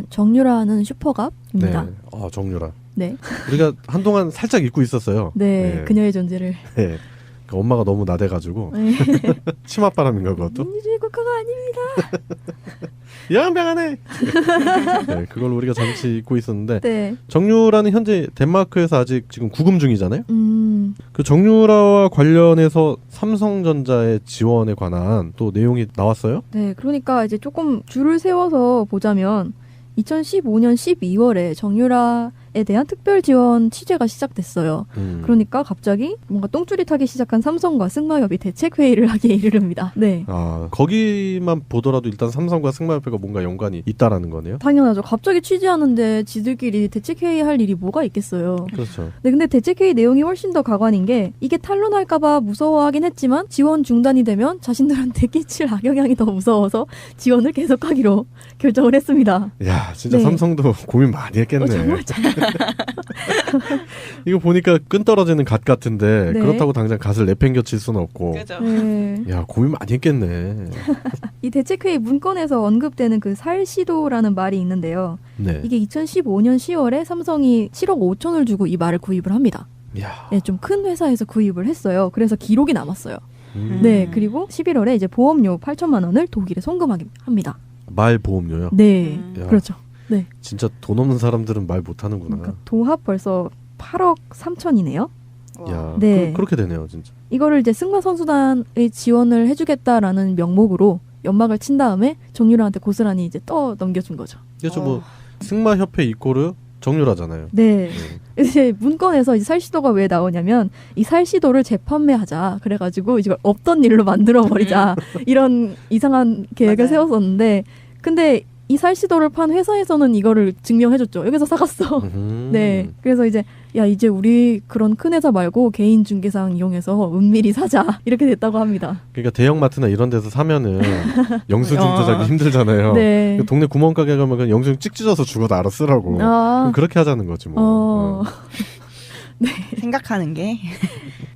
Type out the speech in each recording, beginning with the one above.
정유라는 슈퍼갑입니다. 네. 정유라. 네. 우리가 한동안 살짝 잊고 있었어요. 네, 네. 그녀의 존재를. 네. 그 엄마가 너무 나대가지고 네. 치맛바람인가 그것도? 국화가 아닙니다. 영병하네. 네, 그걸 우리가 잠시 잊고 있었는데 네. 정유라는 현재 덴마크에서 아직 지금 구금 중이잖아요. 그 정유라와 관련해서 삼성전자의 지원에 관한 또 내용이 나왔어요. 네, 그러니까 이제 조금 줄을 세워서 보자면 2015년 12월에 정유라에 대한 특별 지원 취재가 시작됐어요. 그러니까 갑자기 뭔가 똥줄이 타기 시작한 삼성과 승마협이 대책회의를 하기에 이르릅니다. 네. 거기만 보더라도 일단 삼성과 승마협회가 뭔가 연관이 있다라는 거네요. 당연하죠. 갑자기 취재하는데 지들끼리 대책회의 할 일이 뭐가 있겠어요. 그렇죠. 네, 근데 대책회의 내용이 훨씬 더 가관인 게 이게 탄로날까봐 무서워하긴 했지만 지원 중단이 되면 자신들한테 끼칠 악영향이 더 무서워서 지원을 계속하기로 결정을 했습니다. 야, 진짜 네. 삼성도 고민 많이 했겠네. 정말 이거 보니까 끈 떨어지는 갓 같은데 네. 그렇다고 당장 갓을 내팽겨칠 수는 없고. 그죠. 네. 야, 고민 많이 했겠네. 이 대책회의 문건에서 언급되는 그 살시도라는 말이 있는데요. 네. 이게 2015년 10월에 삼성이 7억 5천을 주고 이 말을 구입을 합니다. 야. 네, 좀 큰 회사에서 구입을 했어요. 그래서 기록이 남았어요. 음. 네, 그리고 11월에 이제 보험료 8천만 원을 독일에 송금합니다. 말 보험료요? 네, 야. 그렇죠. 네. 진짜 돈 없는 사람들은 말 못하는구나. 그러니까 도합 벌써 8억 3천이네요. 야, 네. 그렇게 되네요, 진짜. 이거를 이제 승마 선수단의 지원을 해주겠다라는 명목으로 연막을 친 다음에 정유라한테 고스란히 이제 떠 넘겨준 거죠. 그래서 뭐 승마협회 이코르 정유라잖아요. 네. 이제 문건에서 이 살시도가 왜 나오냐면 이 살시도를 재판매하자. 그래가지고 이걸 없던 일로 만들어 버리자. 이런 이상한 계획을 맞아요. 세웠었는데, 근데 이 살시도를 판 회사에서는 이거를 증명해줬죠. 여기서 사갔어. 네. 그래서 이제 이제 우리 그런 큰 회사 말고 개인 중개상 이용해서 은밀히 사자. 이렇게 됐다고 합니다. 그러니까 대형마트나 이런 데서 사면은 영수증 조작이 힘들잖아요. 네. 그 동네 구멍가게 가면 그냥 영수증 찍 찢어서 죽어도 알아 쓰라고. 그럼 그렇게 하자는 거지 뭐. 네. 생각하는 게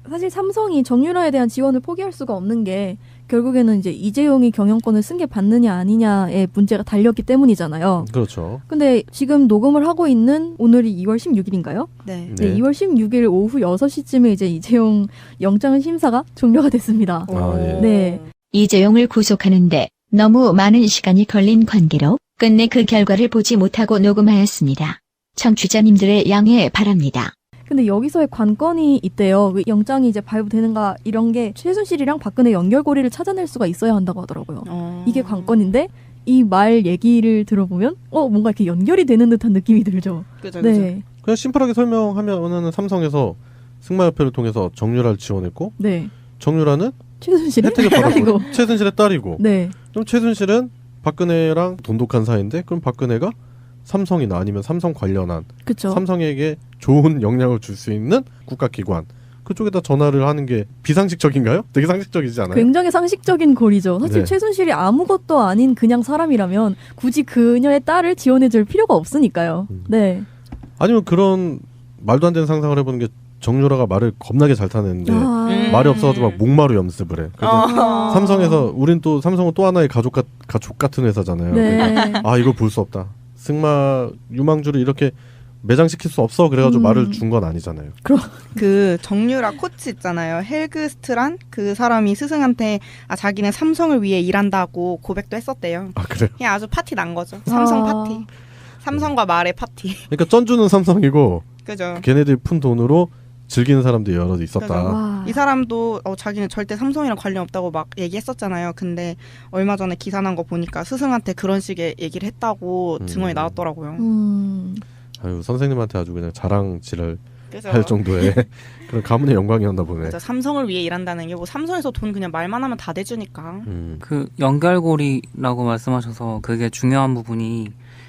사실 삼성이 정유라에 대한 지원을 포기할 수가 없는 게 결국에는 이제 이재용이 경영권을 쓴 게 받느냐 아니냐의 문제가 달렸기 때문이잖아요. 그렇죠. 근데 지금 녹음을 하고 있는 오늘이 2월 16일인가요? 네. 네, 2월 16일 오후 6시쯤에 이제 이재용 영장 심사가 종료가 됐습니다. 예. 네. 이재용을 구속하는데 너무 많은 시간이 걸린 관계로 끝내 그 결과를 보지 못하고 녹음하였습니다. 청취자님들의 양해 바랍니다. 근데 여기서의 관건이 있대요. 그 영장이 이제 발부되는가 이런 게 최순실이랑 박근혜 연결고리를 찾아낼 수가 있어야 한다고 하더라고요. 이게 관건인데 이 말 얘기를 들어보면 뭔가 이렇게 연결이 되는 듯한 느낌이 들죠. 그죠, 네. 그냥 심플하게 설명하면은 삼성에서 승마협회를 통해서 정유라를 지원했고 네. 정유라는 최순실의 혜택을 딸이고. 받았고 최순실의 딸이고 네. 그럼 최순실은 박근혜랑 돈독한 사이인데 그럼 박근혜가 삼성이나 아니면 삼성 관련한 그쵸. 삼성에게 좋은 영향을 줄 수 있는 국가기관 그쪽에다 전화를 하는 게 비상식적인가요? 되게 상식적이지 않아요? 굉장히 상식적인 고리죠. 사실 네. 최순실이 아무것도 아닌 그냥 사람이라면 굳이 그녀의 딸을 지원해줄 필요가 없으니까요. 네. 아니면 그런 말도 안 되는 상상을 해보는 게 정유라가 말을 겁나게 잘 타는데 말이 없어가지고 막 목마루 염습을 해. 그래서 삼성에서 우린 또 삼성은 또 하나의 가족 같은 회사잖아요. 네. 그러니까 이걸 볼 수 없다. 승마 유망주를 이렇게 매장시킬 수 없어. 그래가지고 말을 준 건 아니잖아요. 그 정유라 코치 있잖아요. 헬그스트란 그 사람이 스승한테 자기는 삼성을 위해 일한다고 고백도 했었대요. 그래요? 그냥 아주 파티 난 거죠. 삼성 파티. 삼성과 말의 파티. 그러니까 쩐주는 삼성이고 그죠. 걔네들이 푼 돈으로 즐기는 사람들이 여러 있었다. 그죠. 와. 이 사람도 자기는 절대 삼성이랑 관련 없다고 막 얘기했었잖아요. 근데 얼마 전에 기사 난 거 보니까 스승한테 그런 식의 얘기를 했다고 증언이 나왔더라고요. 아유 선생님한테 아주 그냥 자랑질을 그죠. 할 정도의 그런 가문의 영광이었나 보네. 맞아, 삼성을 위해 일한다는 게 뭐 삼성에서 돈 그냥 말만 하면 다 대주니까. 그 연결고리라고 말씀하셔서 그게 중요한 부분이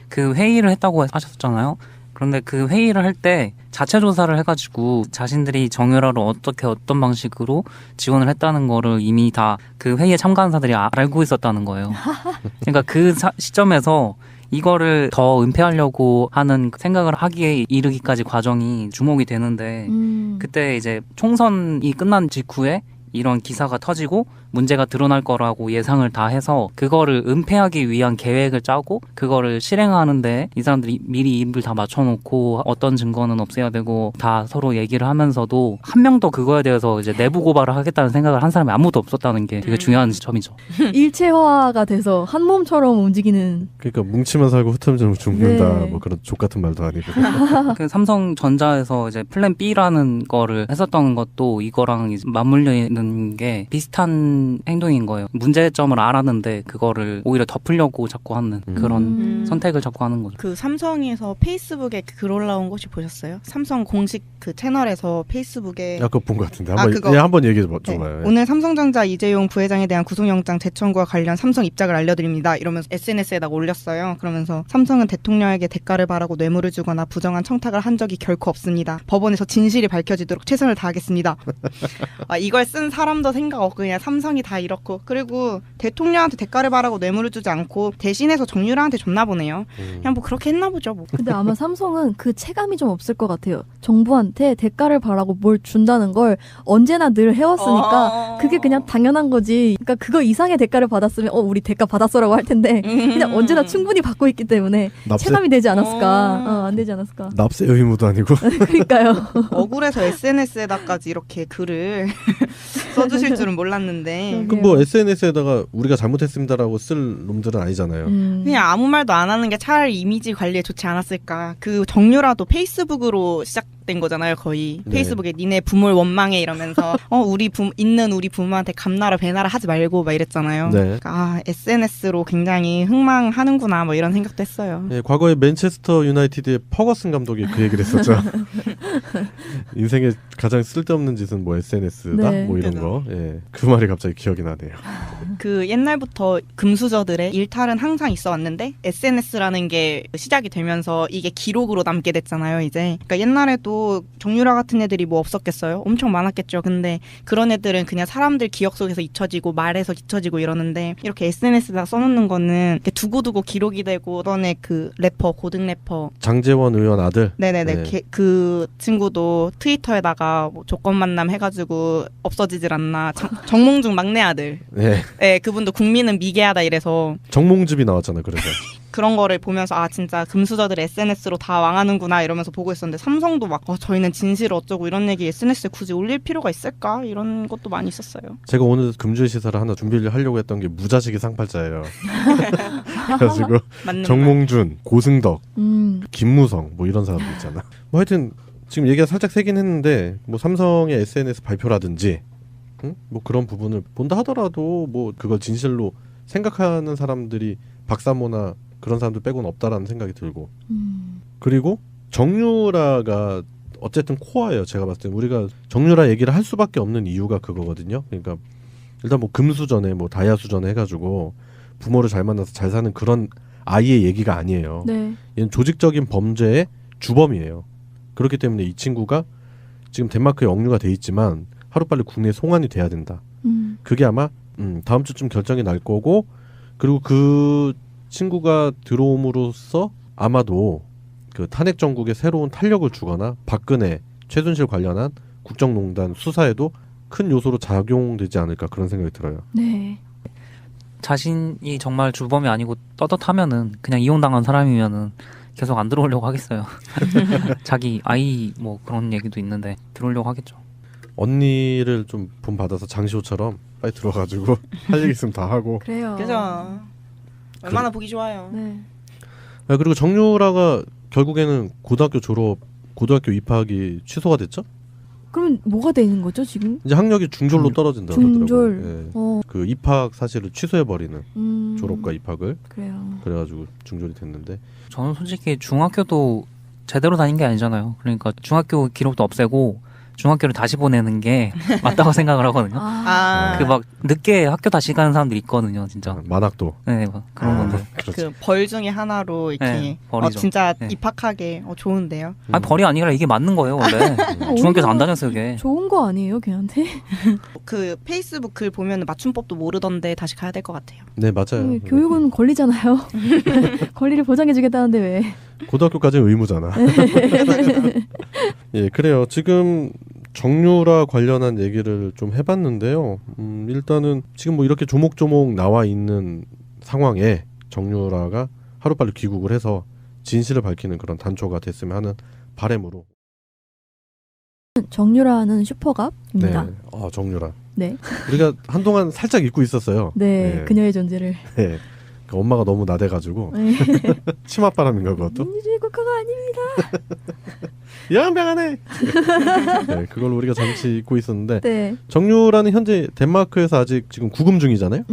그 회의를 했다고 하셨잖아요. 그런데 그 회의를 할 때 자체 조사를 해가지고 자신들이 정유라를 어떻게 어떤 방식으로 지원을 했다는 거를 이미 다 그 회의에 참가한 사람들이 알고 있었다는 거예요. 그러니까 그 시점에서 이거를 더 은폐하려고 하는 생각을 하기에 이르기까지 과정이 주목이 되는데 그때 이제 총선이 끝난 직후에 이런 기사가 터지고 문제가 드러날 거라고 예상을 다 해서 그거를 은폐하기 위한 계획을 짜고 그거를 실행하는데 이 사람들이 미리 입을 다 맞춰놓고 어떤 증거는 없애야 되고 다 서로 얘기를 하면서도 한 명도 그거에 대해서 이제 내부 고발을 하겠다는 생각을 한 사람이 아무도 없었다는 게 되게 중요한 점이죠. 일체화가 돼서 한 몸처럼 움직이는. 그러니까 뭉치면 살고 흩어지면 죽는다. 네. 뭐 그런 족 같은 말도 아니고. 그 삼성전자에서 이제 플랜 B라는 거를 했었던 것도 이거랑 이제 맞물려 있는 게 비슷한 행동인 거예요. 문제점을 알았는데 그거를 오히려 덮으려고 자꾸 하는 그런 선택을 자꾸 하는 거죠. 그 삼성에서 페이스북에 글 올라온 거 혹시 보셨어요? 삼성 공식 그 채널에서 페이스북에 아까 본 것 같은데 그거. 한번 얘기해 네. 줘봐요. 오늘 삼성전자 이재용 부회장에 대한 구속영장 재청구와 관련 삼성 입장을 알려드립니다. 이러면서 SNS에다가 올렸어요. 그러면서 삼성은 대통령에게 대가를 바라고 뇌물을 주거나 부정한 청탁을 한 적이 결코 없습니다. 법원에서 진실이 밝혀지도록 최선을 다하겠습니다. 이걸 쓴 사람도 생각 없고 그냥 삼성이 다 이렇고 그리고 대통령한테 대가를 바라고 뇌물을 주지 않고 대신해서 정유라한테 줬나 보네요. 그냥 뭐 그렇게 했나 보죠. 뭐. 근데 아마 삼성은 그 체감이 좀 없을 것 같아요. 정부한테 대가를 바라고 뭘 준다는 걸 언제나 늘 해왔으니까 그게 그냥 당연한 거지. 그러니까 그거 이상의 대가를 받았으면 우리 대가 받았어라고 할 텐데 그냥 언제나 충분히 받고 있기 때문에 체감이 되지 않았을까. 안 되지 않았을까. 납세 의무도 아니고. 그러니까요. 억울해서 SNS에다까지 이렇게 글을 써주실 줄은 몰랐는데 그 뭐 SNS에다가 우리가 잘못했습니다라고 쓸 놈들은 아니잖아요. 그냥 아무 말도 안 하는 게 차라리 이미지 관리에 좋지 않았을까. 그 정유라도 페이스북으로 시작된 거잖아요, 거의. 네. 페이스북에 니네 부모를 원망해 이러면서 우리 부모한테 감나라 배나라 하지 말고 막 이랬잖아요. 네. 그러니까 SNS로 굉장히 흥망하는구나 뭐 이런 생각도 했어요. 예, 과거에 맨체스터 유나이티드의 퍼거슨 감독이 그 얘기를 했었죠. 인생에 가장 쓸데없는 짓은 뭐 SNS다? 네. 뭐 이런 거. 예, 그 말이 갑자기 기억이 나네요. 그 옛날부터 금수저들의 일탈은 항상 있어 왔는데 SNS라는 게 시작이 되면서 이게 기록으로 남게 됐잖아요, 이제. 그러니까 옛날에도 정유라 같은 애들이 뭐 없었겠어요? 엄청 많았겠죠. 근데 그런 애들은 그냥 사람들 기억 속에서 잊혀지고 말에서 잊혀지고 이러는데 이렇게 SNS에다 써놓는 거는 이렇게 두고두고 기록이 되고 전에 그 래퍼, 고등 래퍼 장재원 의원 아들. 네네네. 네. 그 친구도 트위터에다가 뭐 조건 만남 해가지고 없어지질 않나. 정몽중 막내 아들. 네. 네, 그분도 국민은 미개하다 이래서 정몽즙이 나왔잖아요. 그래서. 그런 거를 보면서 진짜 금수저들 SNS로 다 망하는구나 이러면서 보고 있었는데 삼성도 막 저희는 진실을 어쩌고 이런 얘기 SNS에 굳이 올릴 필요가 있을까? 이런 것도 많이 있었어요. 제가 오늘 금주의 시사를 하나 준비를 하려고 했던 게 무자식이 상팔자예요. 그래가지고 정몽준, 고승덕, 김무성 뭐 이런 사람들 있잖아. 뭐 하여튼 지금 얘기가 살짝 세긴 했는데 뭐 삼성의 SNS 발표라든지 뭐 그런 부분을 본다 하더라도 뭐 그걸 진실로 생각하는 사람들이 박사모나 그런 사람들 빼고는 없다라는 생각이 들고 그리고 정유라가 어쨌든 코어예요. 제가 봤을 때 우리가 정유라 얘기를 할 수밖에 없는 이유가 그거거든요. 그러니까 일단 뭐 금수전에 뭐 다이아수전에 해가지고 부모를 잘 만나서 잘 사는 그런 아이의 얘기가 아니에요. 네. 얘는 조직적인 범죄의 주범이에요. 그렇기 때문에 이 친구가 지금 덴마크에 억류가 돼 있지만 하루빨리 국내에 송환이 돼야 된다. 그게 아마 다음 주쯤 결정이 날 거고 그리고 그 친구가 들어옴으로써 아마도 그 탄핵 정국에 새로운 탄력을 주거나 박근혜, 최순실 관련한 국정농단 수사에도 큰 요소로 작용되지 않을까 그런 생각이 들어요. 네. 자신이 정말 주범이 아니고 떳떳하면은 그냥 이혼당한 사람이면은 계속 안 들어오려고 하겠어요. 자기 아이 뭐 그런 얘기도 있는데 들어오려고 하겠죠. 언니를 좀 본받아서 장시호처럼 빨리 들어가지고 할 얘기 있으면 다 하고. 그래요. 그죠? 얼마나 보기 좋아요. 네. 그리고 정유라가 결국에는 고등학교 입학이 취소가 됐죠? 그럼 뭐가 되는 거죠 지금? 이제 학력이 중졸로 떨어진다 중졸. 그러더라고요. 예. 그 입학 사실을 취소해버리는 졸업과 입학을. 그래요. 그래가지고 중졸이 됐는데. 저는 솔직히 중학교도 제대로 다닌 게 아니잖아요. 그러니까 중학교 기록도 없애고 중학교를 다시 보내는 게 맞다고 생각을 하거든요. 그 막 늦게 학교 다시 가는 사람들이 있거든요, 진짜. 만학도. 네, 막 그런 건데. 그 벌 중에 하나로 이렇게 네, 벌이죠. 진짜 네. 입학하게 좋은데요. 아니 벌이 아니라 이게 맞는 거예요, 원래. 중학교에서 안 다녔어요, 이게. 좋은 거 아니에요, 걔한테? 그 페이스북 글 보면 맞춤법도 모르던데 다시 가야 될 것 같아요. 네, 맞아요. 네, 교육은 권리잖아요. 권리를 보장해주겠다는데 왜? 고등학교까지는 의무잖아. 예, 그래요. 지금 정유라 관련한 얘기를 좀 해봤는데요. 일단은 지금 뭐 이렇게 조목조목 나와 있는 상황에 정유라가 하루빨리 귀국을 해서 진실을 밝히는 그런 단초가 됐으면 하는 바람으로. 정유라는 슈퍼갑입니다. 네. 정유라. 네. 우리가 한동안 살짝 잊고 있었어요. 네, 그녀의 존재를. 네. 그 엄마가 너무 나대가지고 네. 치맛바람인가 그것도. 민주주의 국가가 아닙니다. 양병하네. 네, 그걸 우리가 잠시 잊고 있었는데 네. 정유라는 현재 덴마크에서 아직 지금 구금 중이잖아요.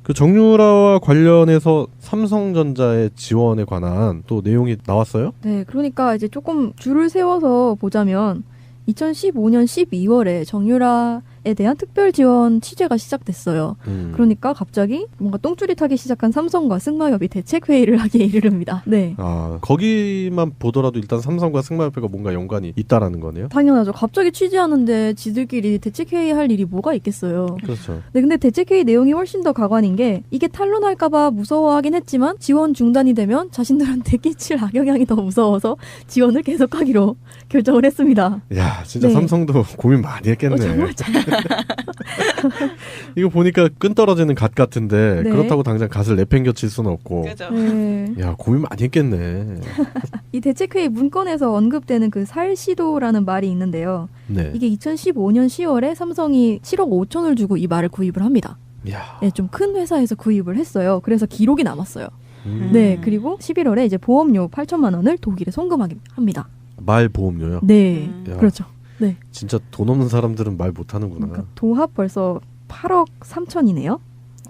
그 정유라와 관련해서 삼성전자의 지원에 관한 또 내용이 나왔어요. 네, 그러니까 이제 조금 줄을 세워서 보자면 2015년 12월에 정유라에 대한 특별 지원 취재가 시작됐어요. 그러니까 갑자기 뭔가 똥줄이 타기 시작한 삼성과 승마협이 대책 회의를 하기에 이르릅니다. 네. 거기만 보더라도 일단 삼성과 승마협회가 뭔가 연관이 있다라는 거네요. 당연하죠. 갑자기 취재하는데 지들끼리 대책 회의할 일이 뭐가 있겠어요. 그렇죠. 네, 근데 대책 회의 내용이 훨씬 더 가관인 게 이게 탄론할까봐 무서워하긴 했지만 지원 중단이 되면 자신들한테 끼칠 악영향이 더 무서워서 지원을 계속하기로 결정을 했습니다. 야, 진짜 네. 삼성도 고민 많이 했겠네. 정말 이거 보니까 끈 떨어지는 갓 같은데 네. 그렇다고 당장 갓을 내팽겨칠 수는 없고. 그죠. 네. 야, 고민 많이 했겠네. 이 대책회의 문건에서 언급되는 그 살시도라는 말이 있는데요. 네. 이게 2015년 10월에 삼성이 7억 5천을 주고 이 말을 구입을 합니다. 야. 네, 좀 큰 회사에서 구입을 했어요. 그래서 기록이 남았어요. 음. 네, 그리고 11월에 이제 보험료 8천만 원을 독일에 송금합니다. 말 보험료요. 네, 야. 그렇죠. 네, 진짜 돈 없는 사람들은 말 못하는구나. 그러니까 도합 벌써 8억 3천이네요.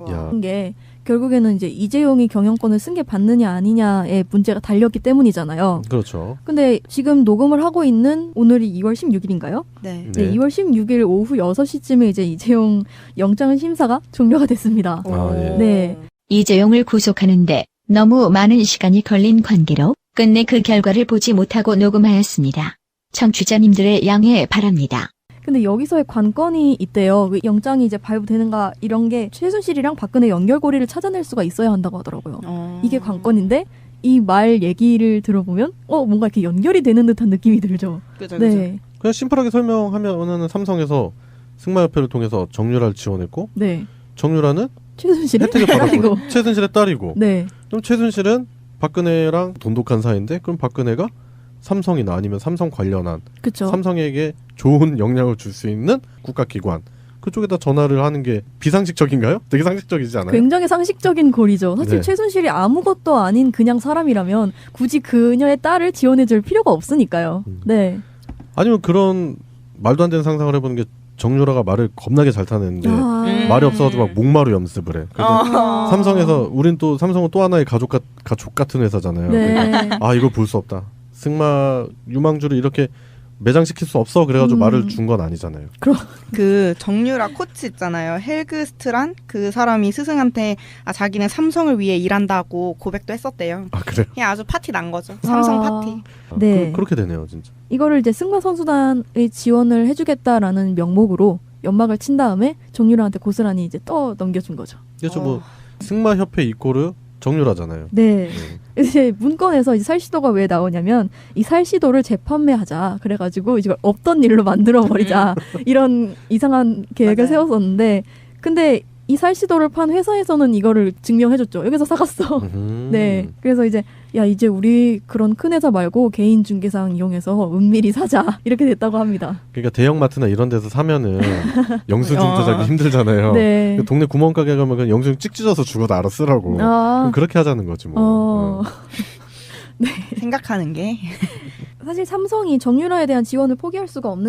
야. 게 결국에는 이제 이재용이 경영권을 승계 받느냐 아니냐의 문제가 달렸기 때문이잖아요. 그렇죠. 근데 지금 녹음을 하고 있는 오늘이 2월 16일인가요? 네. 네, 2월 16일 오후 6시쯤에 이제 이재용 영장 심사가 종료가 됐습니다. 예. 네. 이재용을 구속하는데 너무 많은 시간이 걸린 관계로 끝내 그 결과를 보지 못하고 녹음하였습니다. 청취자님들의 양해 바랍니다. 근데 여기서의 관건이 있대요. 그 영장이 이제 발부되는가 이런 게 최순실이랑 박근혜 연결고리를 찾아낼 수가 있어야 한다고 하더라고요. 이게 관건인데 이 말 얘기를 들어보면 뭔가 이렇게 연결이 되는 듯한 느낌이 들죠. 그죠, 네. 그냥 심플하게 설명하면은 삼성에서 승마협회를 통해서 정유라를 지원했고 네. 정유라는 최순실의 혜택을 딸이고. 받았고 최순실의 딸이고 네. 그럼 최순실은 박근혜랑 돈독한 사이인데 그럼 박근혜가 삼성이나 아니면 삼성 관련한 그렇죠. 삼성에게 좋은 영향을 줄 수 있는 국가기관 그쪽에다 전화를 하는 게 비상식적인가요? 되게 상식적이지 않아요? 굉장히 상식적인 고리죠. 사실 네. 최순실이 아무것도 아닌 그냥 사람이라면 굳이 그녀의 딸을 지원해줄 필요가 없으니까요. 네. 네. 아니면 그런 말도 안 되는 상상을 해보는 게 정유라가 말을 겁나게 잘 타는데 말이 없어가지고 막 목마루 염습을 해. 그래서 삼성에서 우린 또 삼성은 또 하나의 가족 같은 회사잖아요. 네. 그러니까 이걸 볼 수 없다. 승마 유망주를 이렇게 매장시킬 수 없어. 그래가지고 말을 준 건 아니잖아요. 그 정유라 코치 있잖아요. 헬그스트란 그 사람이 스승한테 자기는 삼성을 위해 일한다고 고백도 했었대요. 그래요? 그냥 아주 파티 난 거죠. 삼성 파티. 네. 그렇게 되네요, 진짜. 이거를 이제 승마 선수단의 지원을 해주겠다라는 명목으로 연막을 친 다음에 정유라한테 고스란히 이제 떠 넘겨준 거죠. 그렇죠. 뭐 승마협회 이꼬르 정유라잖아요. 네. 이제 문건에서 이제 살시도가 왜 나오냐면 이 살시도를 재판매하자. 그래가지고 이걸 없던 일로 만들어버리자. 이런 이상한 계획을 맞아요. 세웠었는데 근데 이 살시도를 판 회사에서는 이거를 증명해줬죠. 여기서 사갔어. 네. 그래서 이제 이제 우리 그런 큰 회사 말고 개인 중개상 이용해서 은밀히 사자. 이렇게 됐다고 합니다. 그러니까 대형마트나 이런 데서 사면은 영수증 조작이 힘들잖아요. 네. 동네 구멍가게 가면 그냥 영수증 찍 찢어서 주고 알아 쓰라고. 그럼 그렇게 하자는 거지 뭐. 생각하는 게 사실 삼성이 정유라에 대한 지원을 포기할 수가 없는